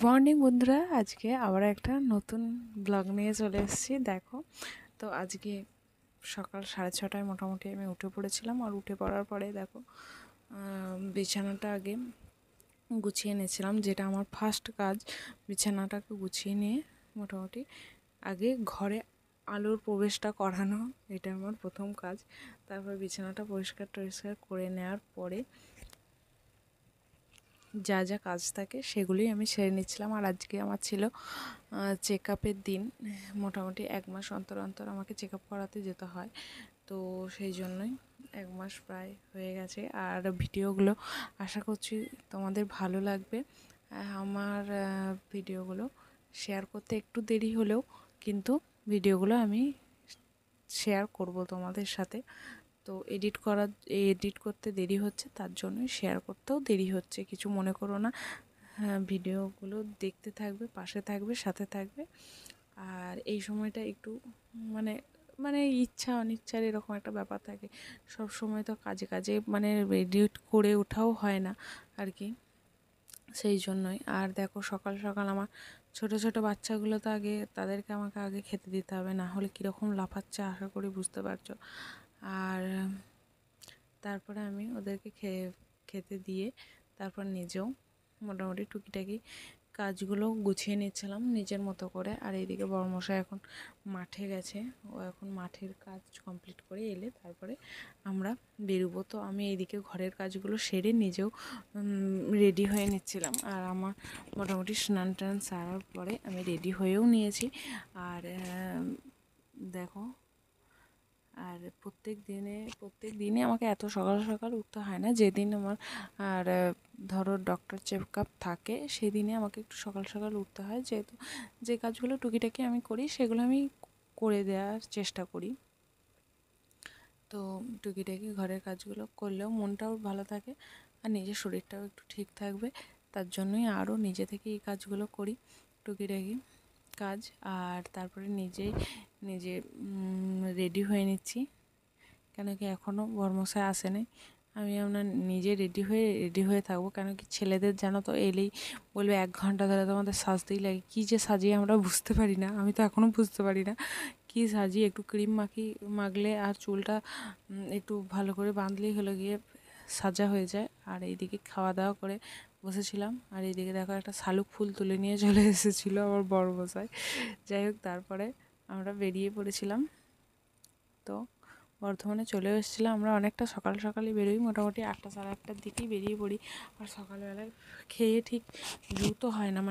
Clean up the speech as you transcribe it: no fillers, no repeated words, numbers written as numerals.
Morning বন্ধুরা, আজকে আবার একটা নতুন ব্লগ নিয়ে চলে এসেছি। দেখো, তো আজকে সকাল 6:30টায় মোটামুটি আমি উঠে পড়েছিলাম। আর উঠে পড়ার পরে দেখো, বিছানাটা আগে গুছিয়ে নিয়েছিলাম, যেটা আমার ফার্স্ট কাজ। বিছানাটাকে গুছিয়ে নিয়ে মোটামুটি আগে ঘরে আলোর প্রবেশটা করানো, এটা আমার প্রথম কাজ। তারপর বিছানাটা পরিষ্কার টরিষ্কার করে নেওয়ার পরে যা যা কাজ থাকে সেগুলি আমি সেরে নিচ্ছিলাম। আর আজকে আমার ছিল চেক আপের দিন। মোটামুটি 1 মাস অন্তর অন্তর আমাকে চেক আপ করাতে যেতে হয়, তো সেই জন্যই 1 মাস প্রায় হয়ে গেছে। আর ভিডিওগুলো আশা করছি তোমাদের ভালো লাগবে। আমার ভিডিওগুলো শেয়ার করতে একটু দেরি হলেও কিন্তু ভিডিওগুলো আমি শেয়ার করব তোমাদের সাথে। তো এডিট করতে দেরি হচ্ছে, তার জন্যই শেয়ার করতেও দেরি হচ্ছে, কিছু মনে করো না। হ্যাঁ, ভিডিওগুলো দেখতে থাকবে, পাশে থাকবে, সাথে থাকবে। আর এই সময়টা একটু মানে মানে ইচ্ছা অনিচ্ছার এরকম একটা ব্যাপার থাকে। সব সময় তো কাজে কাজে মানে এডিট করে ওঠাও হয় না আর কি, সেই জন্যই। আর দেখো, সকাল সকাল আমার ছোট ছোট বাচ্চাগুলো তো তাদেরকে আমাকে আগে খেতে দিতে হবে, না হলে কীরকম লাফাচ্ছে আশা করি বুঝতে পারছো। আর তারপরে আমি ওদেরকে খেতে দিয়ে তারপর নিজেও মোটামুটি টুকিটাকি কাজগুলো গুছিয়ে নিচ্ছিলাম নিজের মতো করে। আর এইদিকে বড়মশাই এখন মাঠে গেছে, ও এখন মাঠের কাজ কমপ্লিট করে এলে তারপরে আমরা বেরোবো। তো আমি এইদিকে ঘরের কাজগুলো সেরে নিজেও রেডি হয়ে নিচ্ছিলাম। আর আমার মোটামুটি স্নান টান সারার পরে আমি রেডি হয়েও নিয়েছি। আর দেখো, আর প্রত্যেক দিনে আমাকে এত সকাল সকাল উঠতে হয় না। যেদিন আমার আর ধরো ডক্টর চেক আপ থাকে, সেদিনে আমাকে একটু সকাল সকাল উঠতে হয়, যেহেতু যে কাজগুলো টুকিটাকি আমি করি সেগুলো আমি করে দেওয়ার চেষ্টা করি। তো টুকিটাকি ঘরের কাজগুলো করলেও মনটাও ভালো থাকে আর নিজের শরীরটাও একটু ঠিক থাকবে, তার জন্যই আরও নিজে থেকে এই কাজগুলো করি, টুকিটাকি কাজ। আর তারপরে নিজে রেডি হয়ে নিচ্ছি, কেন কি এখনও বরমশাই আসেনি। আমি আপনার নিজে রেডি হয়ে থাকবো, কেন কি ছেলেদের জানো তো এলেই বলবে 1 ঘন্টা ধরে তোমাদের সাজতেই লাগে। কী যে সাজিয়ে আমরা বুঝতে পারি না, আমি তো এখনও বুঝতে পারি না কী সাজিয়ে। একটু ক্রিম মাখলে আর চুলটা একটু ভালো করে বাঁধলেই হলো গিয়ে সাজা হয়ে যায়। আর এইদিকে খাওয়া দাওয়া করে বসেছিলাম, আর এইদিকে দেখো একটা শালুক ফুল তুলে নিয়ে চলে এসেছিলো আমার বড়মশাই। যাই হোক, তারপরে আমরা বেরিয়ে পড়েছিলাম। তো বর্ধমানে চলে এসেছিলাম আমরা অনেকটা সকাল সকালই বেরোই, মোটামুটি 8টা সাড়ে 8টার দিকেই বেরিয়ে পড়ি। আর সকালবেলায় খেয়ে ঠিক জুতো হয় না।